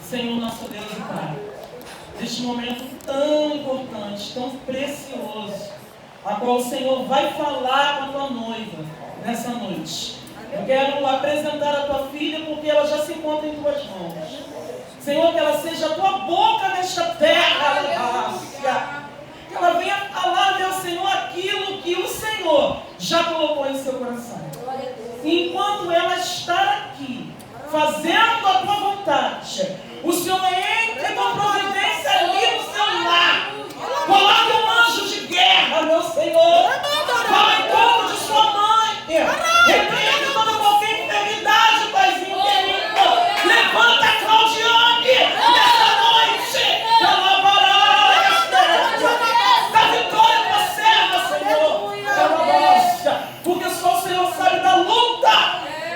Senhor, nosso Deus e Pai, neste momento tão importante, tão precioso, a qual o Senhor vai falar com a tua noiva nessa noite. Eu quero apresentar a tua filha porque ela já se encontra em tuas mãos. Senhor, que ela seja a tua boca nesta terra, aleluia. Que ela venha falar, meu Senhor, aquilo que o Senhor já colocou em seu coração. E enquanto ela está aqui, fazendo a tua vontade, o Senhor entra com providência ali no seu lar. Coloque um anjo de guerra, meu Senhor. Fala em torno de sua mãe. Repreende toda qualquer enfermidade, Paizinho querido. Levanta a Claudiane nessa noite. Da vitória tua serva, Senhor. Porque só o Senhor sabe da luta.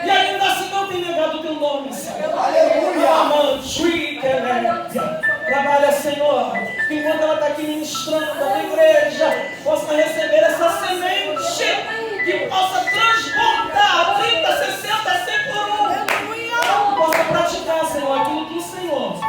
E ainda assim não tem negado o teu nome, Senhor. Aleluia. Trabalha, Senhor, que enquanto ela está aqui ministrando na igreja, possa receber essa semente que possa transbordar 30, 60, 100 por 1. Que possa praticar, Senhor, aquilo que o Senhor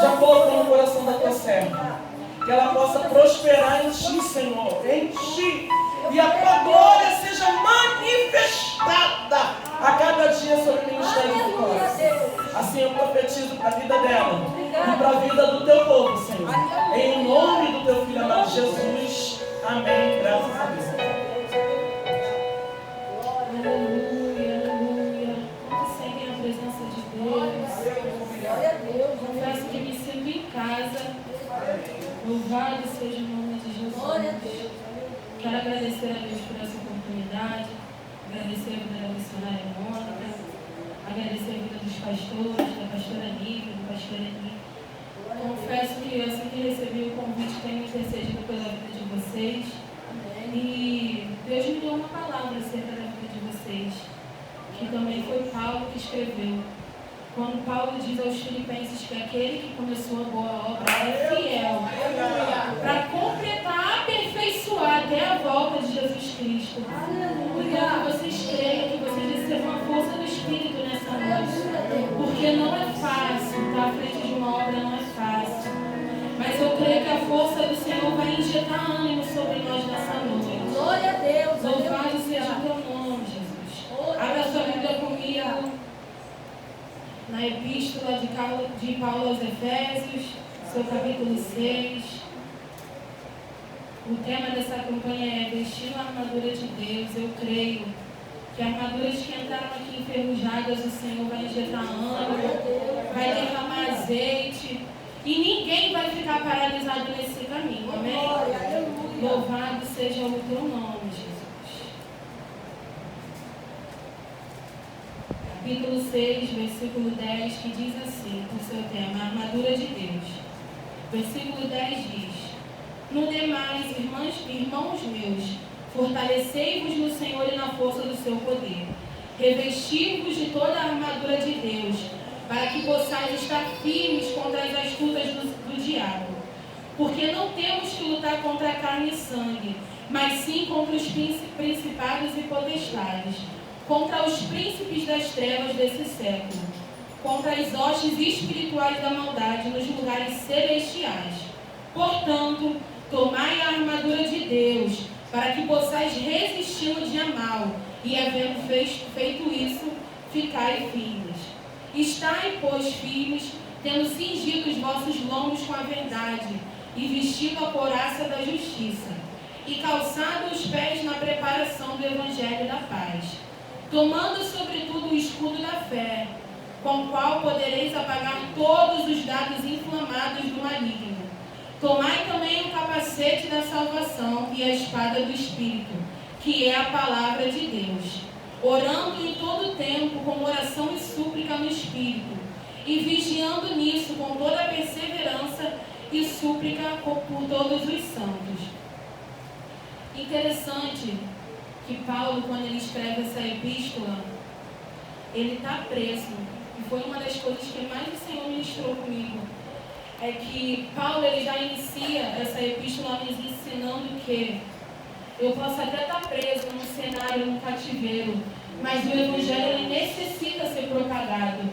já colocou no coração da tua serva. Que ela possa prosperar em ti, Senhor, em ti. E a tua glória seja manifestada a cada dia sobre o ministério do Vitória. Assim eu profetizo para a vida dela e para a vida do teu povo, Senhor. Em nome do teu filho amado Jesus. Amém. Graças a Deus. Aleluia, aleluia. Como sentem a presença de Deus. Confesso que me sinto em casa. Louvado seja o nome de Jesus. Quero agradecer a Deus por essa oportunidade, agradecer a vida da missionária Mônica, agradecer a vida dos pastores, da pastora Nívia, do pastor Eni. Confesso que assim que recebi o convite, tenho intercedido pela vida de vocês. E Deus me deu uma palavra acerca da vida de vocês, que também foi Paulo que escreveu. Quando Paulo diz aos Filipenses que aquele que começou a boa obra é fiel para completar, aperfeiçoar até a volta de Jesus Cristo. Então, que vocês creiam, que vocês recebam a força do Espírito nessa noite. Porque não é fácil, estar à frente de uma obra não é fácil. Mas eu creio que a força do Senhor vai injetar ânimo sobre nós nessa noite. Glória a Deus. Louvado seja o teu nome, Jesus. Abra a sua Bíblia comigo. Na epístola de Paulo aos Efésios, seu capítulo 6. O tema dessa campanha é vestindo a armadura de Deus. Eu creio que armaduras que entraram aqui enferrujadas, o Senhor vai injetar ânimo, vai derramar azeite, e ninguém vai ficar paralisado nesse caminho. Amém? Louvado seja o teu nome, Jesus. Capítulo 6, versículo 10, que diz assim, o seu tema, a armadura de Deus. Versículo 10 diz: no demais, irmãos meus, fortalecei-vos no Senhor e na força do seu poder. Revesti-vos de toda a armadura de Deus, para que possais estar firmes contra as astutas do diabo. Porque não temos que lutar contra a carne e sangue, mas sim contra os principados e potestades, contra os príncipes das trevas desse século, contra as hostes espirituais da maldade nos lugares celestiais. Portanto, tomai a armadura de Deus, para que possais resistir no dia mau, e havendo feito isso, ficai firmes. Estai, pois, firmes, tendo cingido os vossos lombos com a verdade, e vestido a couraça da justiça, e calçado os pés na preparação do evangelho da paz, tomando sobretudo o escudo da fé, com o qual podereis apagar todos os dardos inflamados do maligno. Tomai também o capacete da salvação e a espada do Espírito, que é a palavra de Deus, orando em todo tempo com oração e súplica no Espírito, e vigiando nisso com toda a perseverança e súplica por todos os santos. Interessante que Paulo, quando ele escreve essa epístola, ele está preso. E foi uma das coisas que mais o Senhor ministrou comigo. É que Paulo, ele já inicia essa epístola nos ensinando que eu posso até estar preso num cenário, num cativeiro, mas o evangelho ele necessita ser propagado.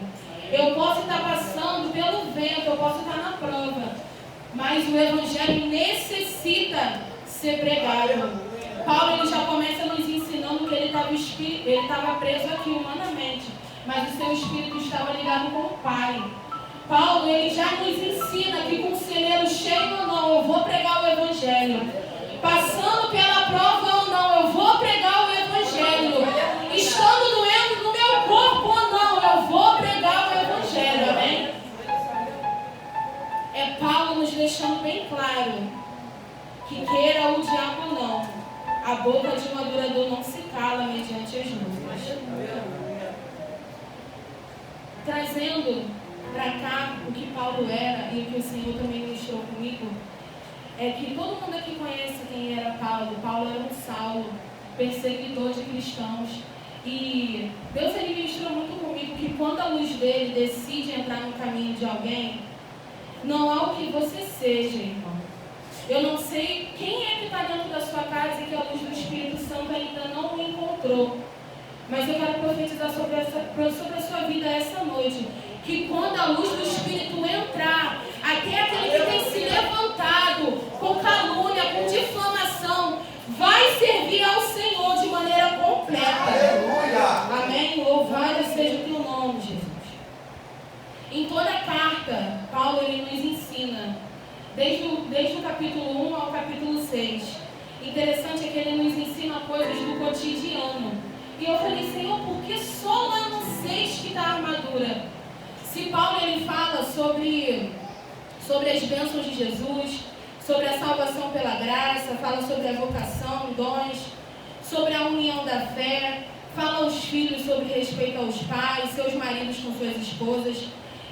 Eu posso estar passando pelo vento, eu posso estar na prova, mas o Evangelho necessita ser pregado. Paulo ele já começa nos ensinando que ele estava preso aqui humanamente, mas o seu espírito estava ligado com o Pai. Paulo ele já nos ensina que com o celeiro cheio ou não, eu vou pregar o Evangelho. Passando pela prova ou não, eu vou pregar o Evangelho. Estando doendo no meu corpo ou não, eu vou pregar o Evangelho. Amém? É Paulo nos deixando bem claro que queira o diabo ou não, a boca de um adorador não se cala mediante as luzes. Trazendo para cá o que Paulo era e o que o Senhor também ministrou comigo, é que todo mundo aqui conhece quem era Paulo. Paulo era um Saulo, perseguidor de cristãos. E Deus ele ministrou muito comigo que quando a luz dele decide entrar no caminho de alguém, não há o que você seja, irmão. Eu não sei quem é que está dentro da sua casa e que a luz do Espírito Santo ainda não o encontrou. Mas eu quero profetizar sobre a sua vida essa noite. Que quando a luz do Espírito entrar, até aquele que tem se levantado com calúnia, com difamação, vai servir ao Senhor de maneira completa. Aleluia! Amém? Louvado seja o teu nome, Jesus. Em toda a carta, Paulo ele nos ensina, desde o capítulo 1 ao capítulo 6. Interessante é que ele nos ensina coisas do cotidiano. E eu falei, Senhor, por que só lá no 6 que está a armadura? Se Paulo ele fala sobre as bênçãos de Jesus, sobre a salvação pela graça, fala sobre a vocação, dons, sobre a união da fé, fala aos filhos sobre respeito aos pais, seus maridos com suas esposas,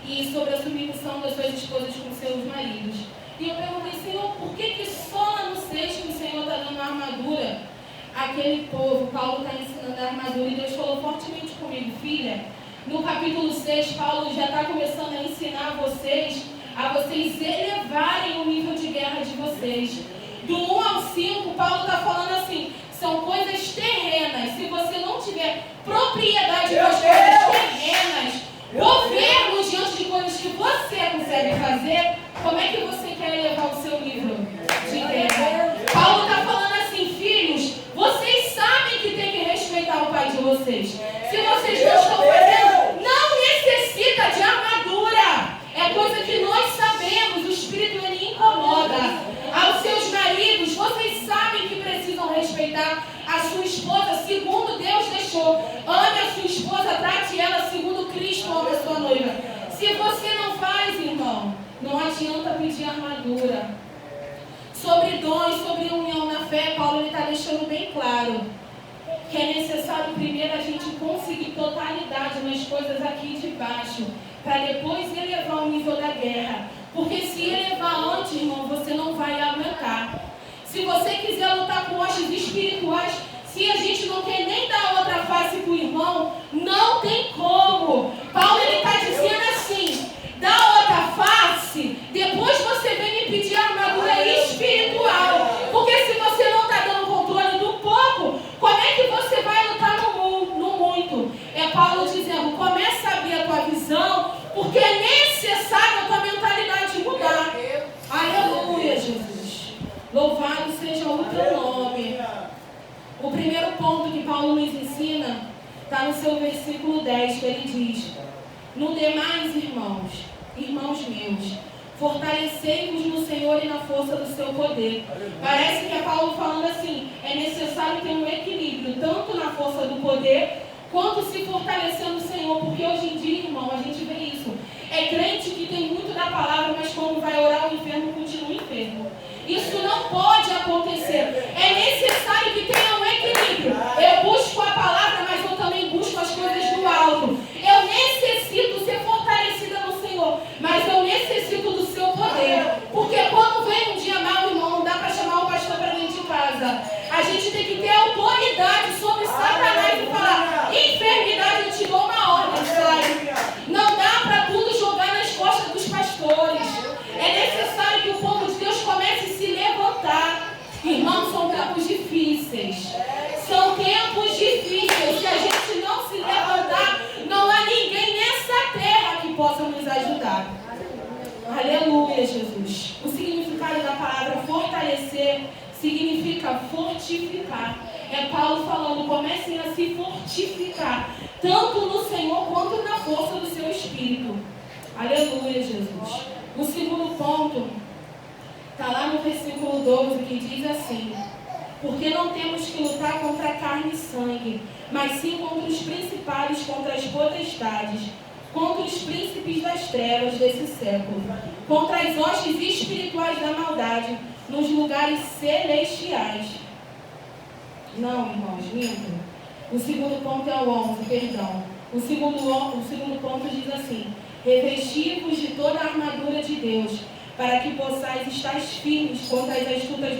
e sobre a submissão das suas esposas com seus maridos. E eu perguntei, Senhor, por que só lá no 6 que o Senhor está dando a armadura àquele povo? Paulo está ensinando a armadura e Deus falou fortemente comigo, filha. No capítulo 6, Paulo já está começando a ensinar a vocês elevarem o nível de guerra de vocês. Do 1 ao 5, Paulo está falando assim, são coisas terrenas. Se você não tiver propriedade das coisas terrenas, governo diante de coisas que você consegue fazer, como é que você quer elevar o seu nível de guerra? Paulo está falando assim, filhos, vocês sabem que tem que respeitar o pai de vocês. Se vocês não estão fazendo, não necessita de armadura. É coisa que nós sabemos, o Espírito ele incomoda. Aos seus maridos, vocês sabem que precisam respeitar a sua esposa segundo Deus deixou. Ame a sua esposa, trate ela segundo Cristo ama a sua noiva. Se você não faz, irmão, não adianta pedir armadura. Sobre dons, sobre união na fé, Paulo está deixando bem claro que é necessário primeiro a gente conseguir totalidade nas coisas aqui de baixo, para depois elevar o nível da guerra. Porque se elevar antes, irmão, você não vai aguentar. Se você quiser lutar com hostes espirituais, se a gente não quer nem dar outra face para o irmão, não tem como. Paulo está dizendo assim, dá outra face, depois você vem me pedir armadura espiritual. Porque se você não está dando controle do pouco, como é que você vai lutar no muito? É Paulo dizendo, começa a abrir a tua visão, porque é necessário a tua mentalidade mudar. Aleluia, Jesus. Louvado seja o teu nome. O primeiro ponto que Paulo nos ensina está no seu versículo 10, que ele diz, no demais, irmãos meus, fortalecei-vos no Senhor e na força do seu poder. Parece que é Paulo falando assim, é necessário ter um equilíbrio, tanto na força do poder, quanto se fortalecer no Senhor, porque hoje em dia, irmão, a gente vê isso. É crente que tem muito da palavra, mas quando vai orar o enfermo, continua enfermo. Isso não pode acontecer. É necessário que tenha um equilíbrio. Eu busco a palavra, mas eu também busco as coisas do alto. Eu necessito ser fortalecida no Senhor, mas eu necessito do seu poder. Porque quando vem um dia mau, irmão, não dá para chamar o pastor para dentro de casa. A gente tem que ter autoridade sobre Satanás e falar, enfermidade, eu te dou uma ordem, sai. Não dá para tudo jogar nas costas dos pastores. É necessário que o povo de Deus comece a se levantar. Irmãos, são ajudar. Aleluia, Jesus. O significado da palavra fortalecer significa fortificar. É Paulo falando, comecem a se fortificar, tanto no Senhor quanto na força do seu Espírito. Aleluia, Jesus. O segundo ponto está lá no versículo 12, que diz assim: porque não temos que lutar contra carne e sangue, mas sim contra os principados, contra as potestades, contra os príncipes das trevas desse século, contra as hostes espirituais da maldade nos lugares celestiais. Não, irmãos, minto. O segundo ponto é o 11, perdão. O segundo ponto diz assim: revesti-vos de toda a armadura de Deus, para que possais estar firmes contra as astutas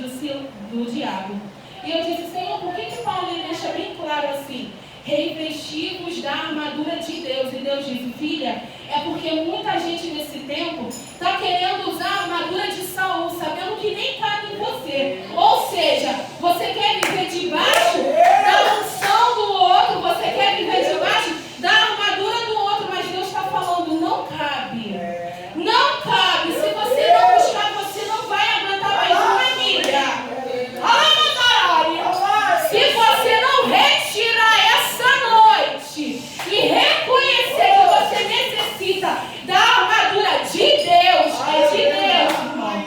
do diabo. E eu disse, Senhor, por que Paulo deixa bem claro assim? Revesti-vos da armadura de Deus. E Deus disse, filha, é porque muita gente nesse tempo está querendo usar a armadura de Saul, sabendo que nem cabe em você. Ou seja, você quer viver debaixo da unção do outro, você quer viver debaixo da armadura do outro, mas Deus está falando, não cabe. Não cabe. Se você não buscar, você não vai aguentar mais uma milha. Se você não retirar essa noite e reconhecer que você necessita da armadura de Deus, é de Deus, irmão.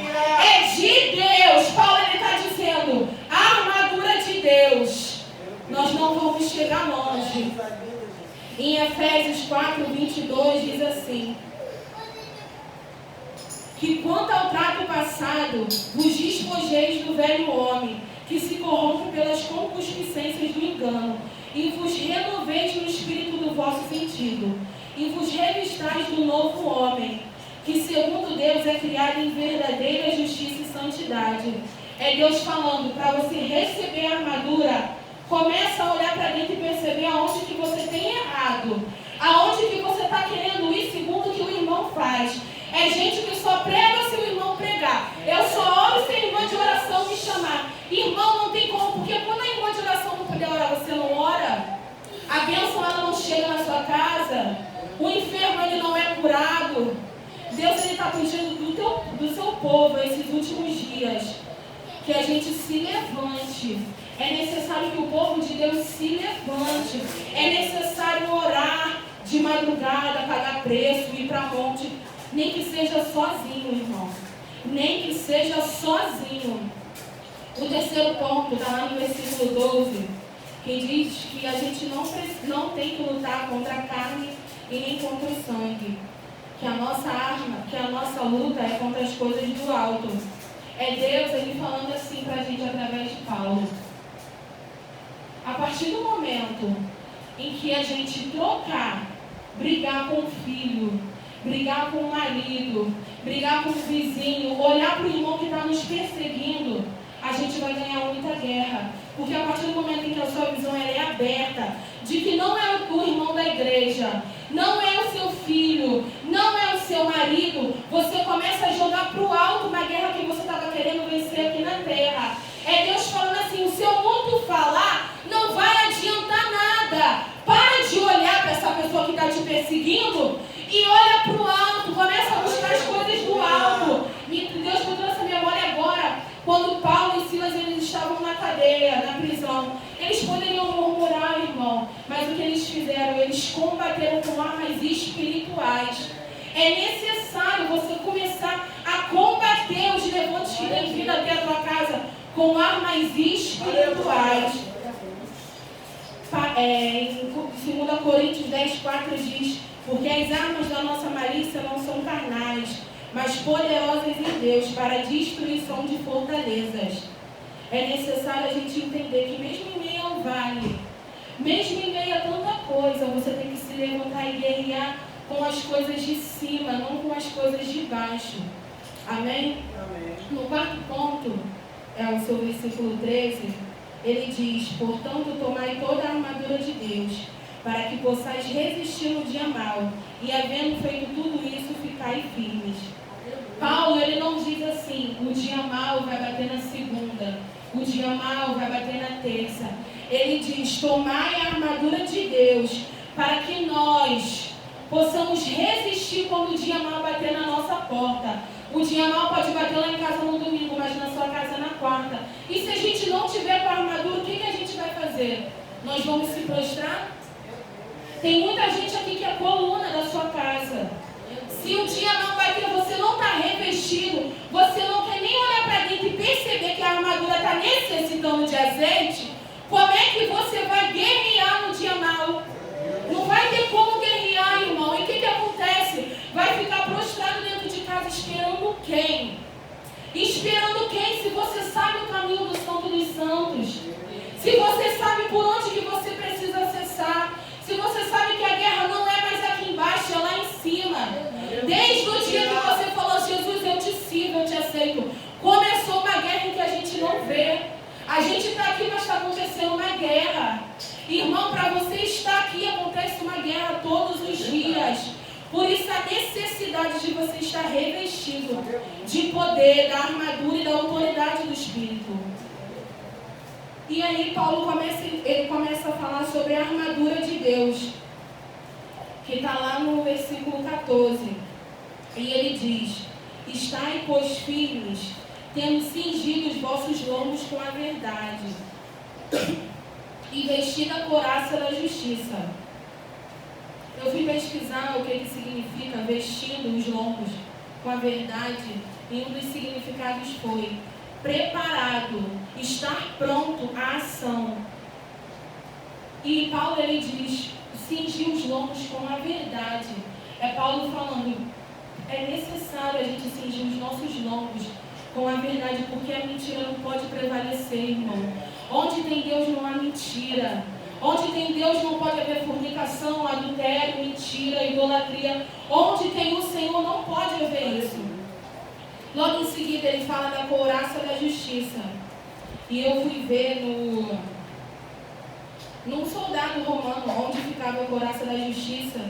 É de Deus. Paulo está dizendo, a armadura de Deus. Nós não vamos chegar longe. Em Efésios 4:22 diz assim: que quanto ao trato passado, vos despojeis do velho homem, que se corrompe pelas concupiscências do engano, e vos renoveis no espírito do vosso sentido, e vos revistais do novo homem, que segundo Deus é criado em verdadeira justiça e santidade. É Deus falando, para você receber a armadura, começa a olhar para dentro e perceber aonde que você tem errado, aonde que você está querendo ir segundo o que o irmão faz. É gente que só prega se o irmão pregar. Eu só oro se a irmã de oração me chamar. Irmão, não tem como, porque quando a irmã de oração não puder orar, você não ora. A bênção ela não chega na sua casa. O enfermo ele não é curado. Deus está pedindo do seu povo esses últimos dias que a gente se levante. É necessário que o povo de Deus se levante. É necessário orar de madrugada, pagar preço, ir para monte. Nem que seja sozinho, irmão. Nem que seja sozinho. O terceiro ponto está lá no versículo 12, que diz que a gente não tem que lutar contra a carne e nem contra o sangue. Que a nossa arma, que a nossa luta é contra as coisas do alto. É Deus ele falando assim para a gente através de Paulo. A partir do momento em que a gente trocar, brigar com o filho, brigar com o marido, brigar com o vizinho, olhar para o irmão que está nos perseguindo, a gente vai ganhar muita guerra. Porque a partir do momento em que a sua visão ela é aberta, de que não é o irmão da igreja, não é o seu filho, não é o seu marido, você começa a jogar para o alto uma guerra que você estava querendo vencer aqui na terra. É Deus falando assim, o seu muito falar não vai adiantar nada. Para de olhar para essa pessoa que está te perseguindo e olha para o alto, começa a buscar as coisas do alto. E Deus me trouxe a memória agora, quando Paulo e Silas eles estavam na cadeia, na prisão. Eles poderiam murmurar, irmão, mas o que eles fizeram? Eles combateram com armas espirituais. É necessário você começar a combater os levantes que têm vindo até a tua casa com armas espirituais. Em 2 Coríntios 10:4 diz: porque as armas da nossa malícia não são carnais, mas poderosas em Deus para a destruição de fortalezas. É necessário a gente entender que mesmo em meio ao vale, mesmo em meio a tanta coisa, você tem que se levantar e guerrear com as coisas de cima, não com as coisas de baixo. Amém? Amém. No quarto ponto, é o seu versículo 13, ele diz: portanto, tomai toda a armadura de Deus, para que possais resistir no dia mau, e havendo feito tudo isso, ficai firmes. Paulo, ele não diz assim, o dia mau vai bater na segunda, o dia mau vai bater na terça. Ele diz, tomai a armadura de Deus, para que nós possamos resistir quando o dia mal bater na nossa porta. O dia mal pode bater lá em casa no domingo, mas na sua casa na quarta. E se a gente não tiver com a armadura, o que a gente vai fazer? Nós vamos se prostrar? Tem muita gente aqui que é coluna da sua casa. Se o dia não bater, você não está revestido, você não quer nem olhar para dentro e perceber que a armadura está necessitando de azeite, como é que você vai guerrear no dia mal? Não vai ter como guerrear, irmão. E o que acontece? Vai ficar prostrado dentro de casa esperando quem? Esperando quem? Se você sabe o caminho do Santo dos Santos. Se você sabe por onde que você precisa acessar. Se você sabe que a guerra não é mais aqui embaixo, é lá em cima. Desde o dia que você falou, Jesus, eu te sirvo, eu te aceito. Começou uma guerra em que a gente não vê. A gente está aqui, mas está acontecendo uma guerra. Irmão, para você estar aqui, acontece uma guerra todos os dias. Por isso a necessidade de você estar revestido de poder, da armadura e da autoridade do Espírito. E aí Paulo começa a falar sobre a armadura de Deus, que está lá no versículo 14. E ele diz: estai, pois, firmes, tendo cingido os vossos lombos com a verdade, e vestida a couraça da justiça. Eu fui pesquisar o que significa vestindo os lombos com a verdade, e um dos significados foi preparado, estar pronto à ação. E Paulo, ele diz, cingir os lombos com a verdade. É Paulo falando, é necessário a gente cingir os nossos lombos com a verdade, porque a mentira não pode prevalecer, irmão. Onde tem Deus não há mentira. Onde tem Deus não pode haver fornicação, adultério, mentira, idolatria. Onde tem o Senhor não pode haver isso. Logo em seguida ele fala da couraça da justiça. E eu fui ver num soldado romano onde ficava a couraça da justiça.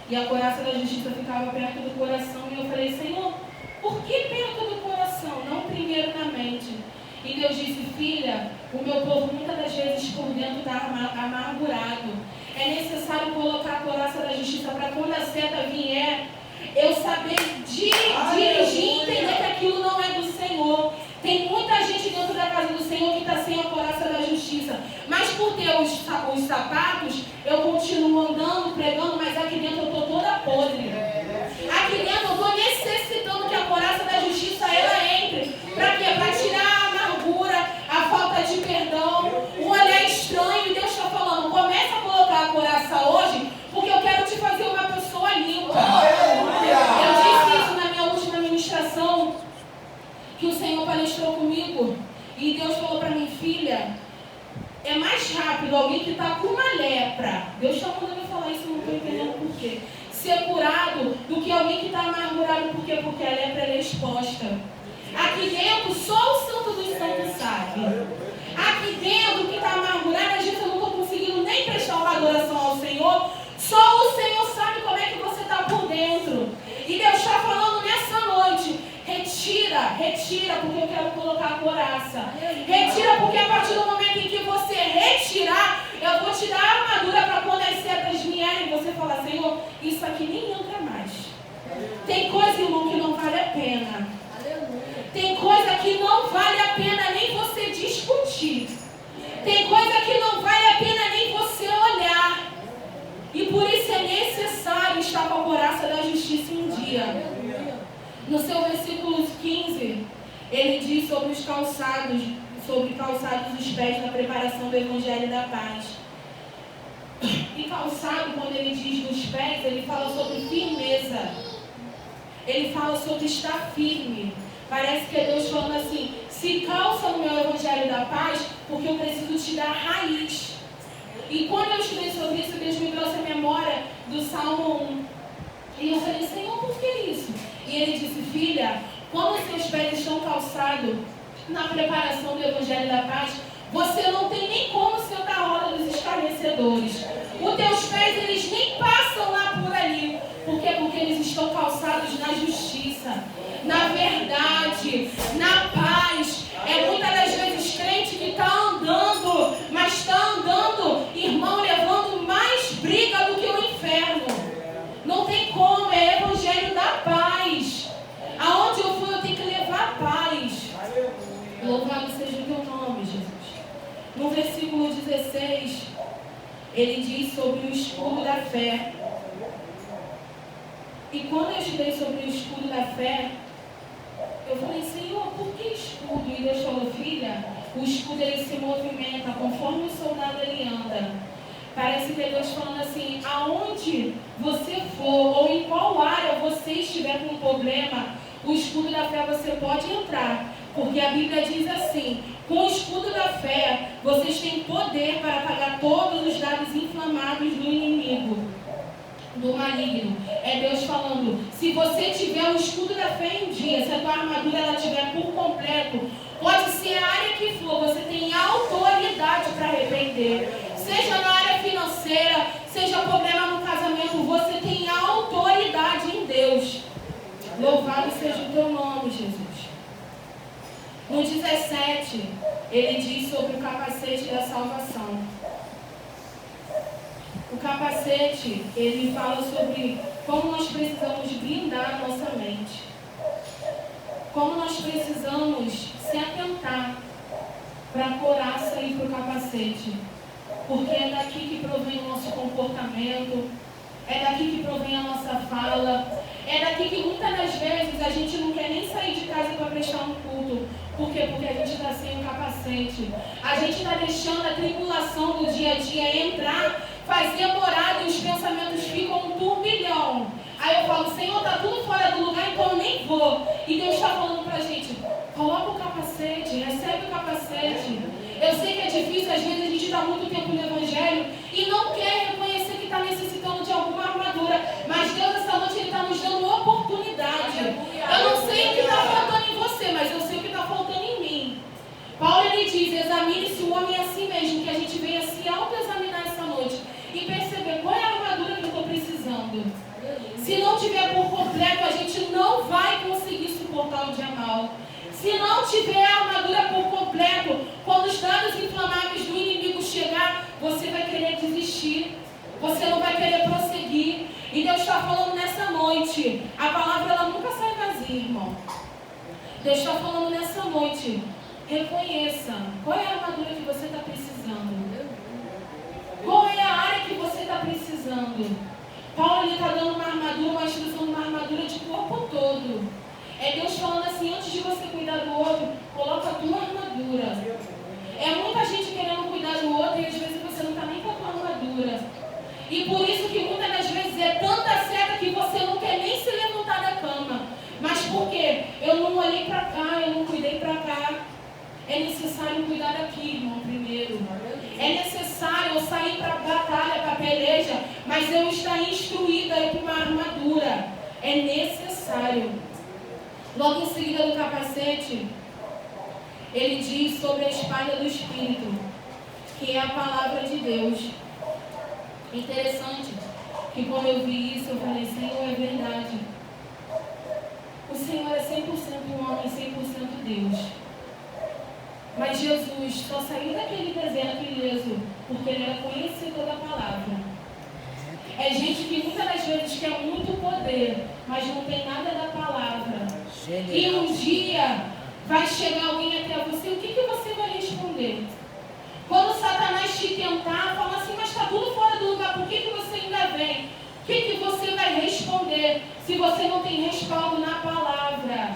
E a couraça da justiça ficava perto do coração. E eu falei, Senhor, por que perto do coração? Não primeiro na mente. E Deus disse, filha, o meu povo muitas das vezes por dentro está amargurado. É necessário colocar a couraça da justiça para quando a seta vier, eu saber dirigir e entender que aquilo não é do Senhor. Tem muita gente dentro da casa do Senhor que está sem a couraça da justiça. Mas por ter os sapatos, eu continuo andando, pregando, mas aqui dentro eu estou toda podre. Aqui dentro eu estou necessitando que a couraça da justiça ela entre. Para quê? Para tirar a amargura, a falta de perdão, um olhar estranho. E Deus está falando, começa a colocar a couraça hoje, porque eu quero te fazer uma pessoa limpa. Eu disse isso na minha última ministração, que o Senhor palestrou comigo. E Deus falou para mim, filha, é mais rápido alguém que está com uma lepra. Deus está mandando eu falar isso, não estou entendendo por quê. Ser curado do que alguém que está amargurado. Por quê? Porque a lepra ela é exposta. Aqui dentro, só o Santo dos Santos sabe. Aqui dentro, que está amargurado, às vezes eu não estou conseguindo nem prestar uma adoração ao Senhor. Só o Senhor sabe como é que você está por dentro. E Deus está falando nessa noite, retira, porque eu quero colocar a couraça. Retira, porque a partir do momento em que você retirar, eu vou te dar a armadura para quando as setas vierem, você falar, Senhor, isso aqui nem entra mais. Tem coisa, irmão, que não vale a pena. Tem coisa que não vale a pena nem você discutir. Tem coisa que não vale a pena nem você olhar. E por isso é necessário estar com a couraça da justiça em dia. No seu versículo 15, ele diz sobre os calçados, dos pés na preparação do Evangelho da Paz. E calçado, quando ele diz dos pés, ele fala sobre firmeza. Ele fala sobre estar firme. Parece que é Deus falando assim, se calça no meu Evangelho da Paz, porque eu preciso te dar raiz. E quando eu estudei sobre isso, Deus me trouxe a memória do Salmo 1. E eu falei, Senhor, por que isso? E ele disse, filha, quando os seus pés estão calçados na preparação do Evangelho da Paz, você não tem nem como sentar a roda dos escarnecedores. Os teus pés, eles nem passam lá por ali. Por quê? Porque eles estão calçados na justiça, na verdade, na paz. É muitas das vezes crente que está andando, mas está andando, irmão, levando mais briga do que o inferno. Não tem No versículo 16, ele diz sobre o escudo da fé. E quando eu estudei sobre o escudo da fé, eu falei, Senhor, por que escudo? E Deus falou, filha, o escudo ele se movimenta conforme o soldado ele anda. Parece que é Deus falando assim, aonde você for, ou em qual área você estiver com um problema, o escudo da fé você pode entrar. Porque a Bíblia diz assim, com o escudo da fé, vocês têm poder para apagar todos os dados inflamados do inimigo, do maligno. É Deus falando, se você tiver o escudo da fé em dia, se a tua armadura ela estiver por completo, pode ser a área que for, você tem autoridade para repreender. Seja na área financeira, seja problema no casamento, você tem autoridade em Deus. Louvado seja o teu nome, Jesus. No 17, ele diz sobre o capacete da salvação. O capacete, ele fala sobre como nós precisamos blindar a nossa mente. Como nós precisamos se atentar para a couraça e para o capacete. Porque é daqui que provém o nosso comportamento, é daqui que provém a nossa fala, é daqui que muitas das vezes a gente não quer nem sair de casa para prestar um culto. Por quê? Porque a gente está sem o capacete. A gente está deixando a tribulação do dia a dia entrar, fazer morada e os pensamentos ficam um turbilhão. Aí eu falo, Senhor, está tudo fora do lugar, então eu nem vou. E Deus está falando para a gente, coloca o capacete, recebe o capacete. Eu sei que é difícil, às vezes a gente está muito tempo no Evangelho e não quer reconhecer que está necessitando de alguma armadura. Mas Deus, essa noite, Ele está nos dando oportunidade. Eu não sei o que está faltando em você, mas eu sei o que está faltando em mim. Paulo, ele diz, examine-se o homem a si mesmo, que a gente venha se autoexaminar essa noite e perceber qual é a armadura que eu estou precisando. Se não tiver por completo, a gente não vai conseguir suportar o dia mal. Se não tiver a armadura por completo, quando os dados inflamáveis do inimigo chegar, você vai querer desistir. Você não vai querer prosseguir. E Deus está falando nessa noite. A palavra ela nunca sai vazia, irmão. Deus está falando nessa noite. Reconheça qual é a armadura que você está precisando. Qual é a área que você está precisando. Paulo está dando uma armadura, uma instrução de uma armadura de corpo todo. É Deus falando assim, antes de você cuidar do outro, coloca a tua armadura. É muita gente querendo cuidar do outro e às vezes você não está nem com a tua armadura. E por isso que muitas das vezes é tanta seta que você não quer nem se levantar da cama. Mas por quê? Eu não olhei para cá, eu não cuidei para cá. É necessário cuidar daqui, irmão, primeiro. É necessário eu sair para a batalha, para a peleja, mas eu estar instruída para uma armadura. É necessário. Logo em seguida do capacete, ele diz sobre a espada do Espírito, que é a palavra de Deus. Interessante que quando eu vi isso, eu falei, Senhor, é verdade. O Senhor é 100% homem, 100% Deus. Mas Jesus só saiu daquele deserto ileso porque ele era conhecedor da palavra. É gente que muitas das vezes quer muito poder, mas não tem nada da palavra. Genial. E um dia vai chegar alguém até você, o que você vai responder? Quando Satanás te tentar, fala assim, mas está tudo fora do lugar, por que você ainda vem? O que você vai responder se você não tem respaldo na palavra?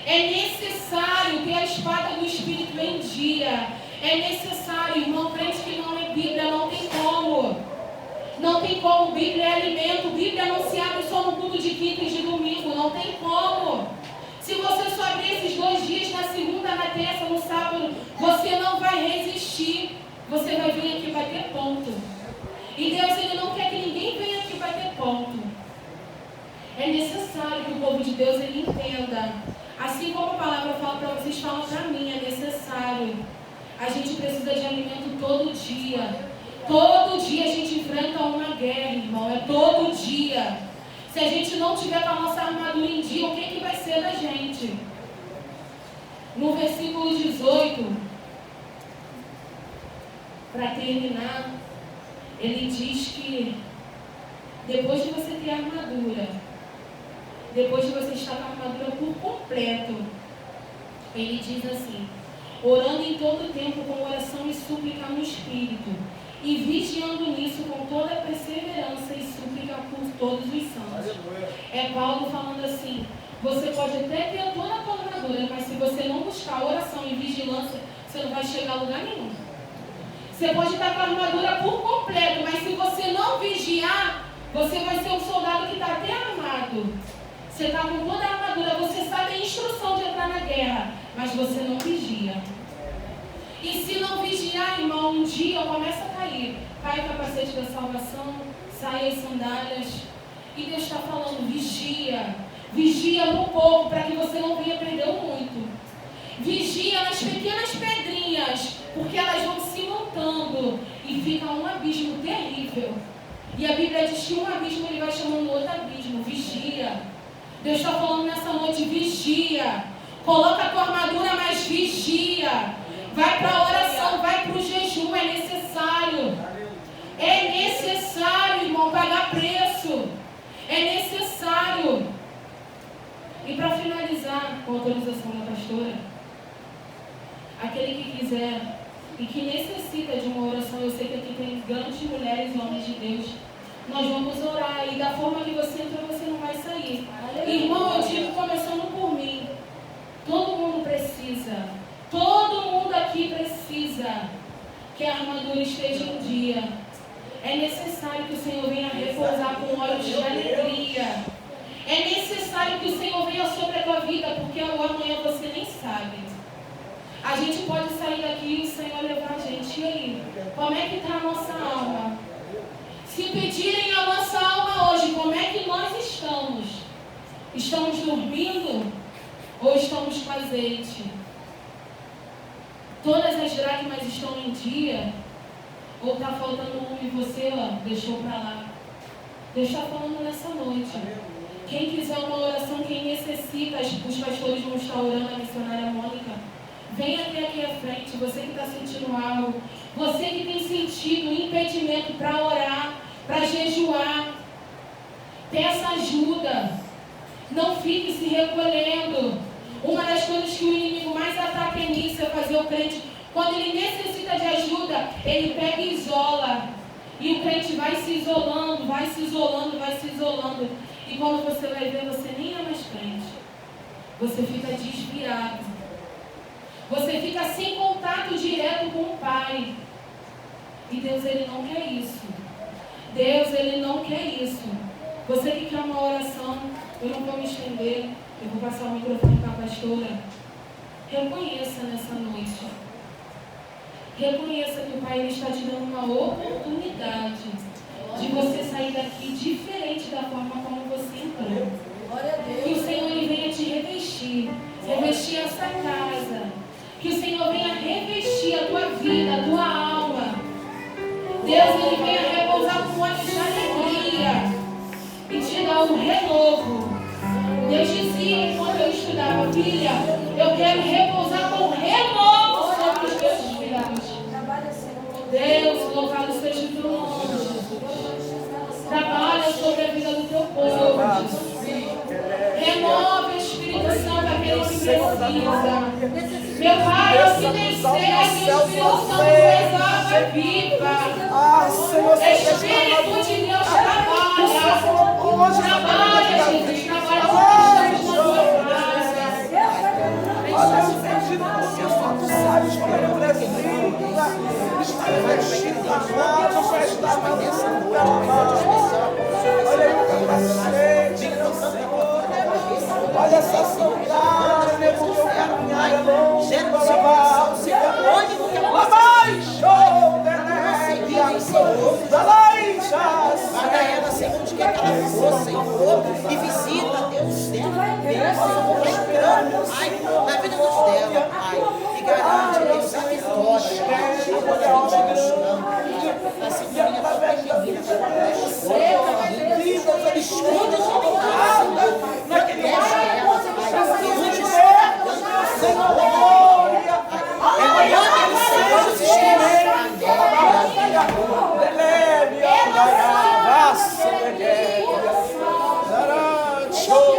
É necessário ter a espada do Espírito em dia. É necessário, irmão, crente que não é Bíblia, não tem como. Não tem como, Bíblia é alimento. Bíblia não se abre só no culto de quinta e de domingo, não tem como. Se você só abrir esses 2 dias, na segunda, na terça, no sábado, você não vai resistir. Você vai vir aqui e vai ter ponto. E Deus, Ele não quer que ninguém venha aqui e vai ter ponto. É necessário que o povo de Deus, ele entenda. Assim como a palavra fala para vocês, fala para mim, é necessário. A gente precisa de alimento todo dia. Todo dia a gente enfrenta uma guerra, irmão. É todo dia. Se a gente não tiver com a nossa armadura em dia, o que vai ser da gente? No versículo 18, para terminar, ele diz que depois de você ter a armadura, depois de você estar com a armadura por completo, ele diz assim, orando em todo tempo com oração e súplica no Espírito, e vigiando nisso com toda perseverança e súplica por todos os santos. É Paulo falando assim, você pode até ter toda a tua armadura, mas se você não buscar oração e vigilância, você não vai chegar a lugar nenhum. Você pode estar com a armadura por completo, mas se você não vigiar, você vai ser um soldado que está até armado. Você está com toda a armadura, você sabe a instrução de entrar na guerra, mas você não vigia. E se não vigiar, irmão, um dia começa a cair. Cai o capacete da salvação, sai as sandálias. E Deus está falando, vigia. Vigia no pouco, para que você não venha perder o muito. Vigia nas pequenas pedrinhas, porque elas vão se montando e fica um abismo terrível. E a Bíblia diz que um abismo ele vai chamando outro abismo. Vigia. Deus está falando nessa noite, vigia. Coloca a tua armadura, mas vigia. Vai para a oração, vai para o jejum, é necessário. É necessário, irmão, pagar preço. É necessário. E para finalizar, com a autorização da pastora, aquele que quiser e que necessita de uma oração, eu sei que aqui tem grandes mulheres e homens de Deus, nós vamos orar, e da forma que você entrou, você não vai sair. Irmão, eu digo, começando por mim, todo mundo precisa, todo mundo aqui precisa que a armadura esteja em dia. É necessário que o Senhor venha repousar com olhos de alegria. É necessário que o Senhor venha sobre a tua vida, porque o amanhã você nem sabe. A gente pode sair daqui e o Senhor levar a gente. E aí? Como é que está a nossa alma? Se pedirem a nossa alma hoje, como é que nós estamos? Estamos dormindo ou estamos com azeite? Todas as dracmas estão em dia? Ou está faltando um e você deixou para lá? Deus está falando nessa noite. Quem quiser uma oração, quem necessita, os pastores vão estar orando, a missionária Mônica. Venha até aqui à frente, você que está sentindo algo, você que tem sentido impedimento para orar, para jejuar, peça ajuda, não fique se recolhendo. Uma das coisas que o inimigo mais ataca é nisso, é fazer o crente, quando ele necessita de ajuda, ele pega e isola, e o crente vai se isolando, vai se isolando, vai se isolando, e quando você vai ver, você nem é mais crente, você fica desviado. Você fica sem contato direto com o Pai. E Deus, Ele não quer isso. Deus, Ele não quer isso. Você que quer uma oração, eu não vou me estender, eu vou passar o microfone para a pastora. Reconheça nessa noite. Reconheça que o Pai ele está te dando uma oportunidade de você sair daqui diferente da forma como você entrou. Que o Senhor ele venha te revestir. Revestir essa casa. Que o Senhor venha revestir a tua vida, a tua alma. Deus, Ele venha repousar com olhos de alegria e te dar um renovo. Deus dizia, enquanto eu estudava, filha, eu quero repousar com renovo sobre os teus filhos. Deus, louvado seja o teu nome, Jesus. Trabalha sobre a vida do teu povo, Jesus. Renova o Espírito Santo aquele que precisa. Meu Pai, eu que nem sei, o Espírito Santo fez água viva. Espírito de Deus trabalha. Trabalha, Jesus, trabalha na tua casa. Olha, eu pedido porque só tu sabes que ele precisa estar investido nas mãos, para estar abençoando pela mão. Olha aí o capacete, meu Senhor. Olha essa saudade, porque eu caminhar é longe para lavar. Lá vai, show, Guarda ela, Senhor, onde quer que ela for, Senhor, e visita, Deus dela, Deus, está esperando, Pai, na vida dos dela, Pai, e garante, Deus, a vitória, a segunda esconde os inimigos, protege ela, Pai, onde está dando, Senhor, é onde o Senhor se Show,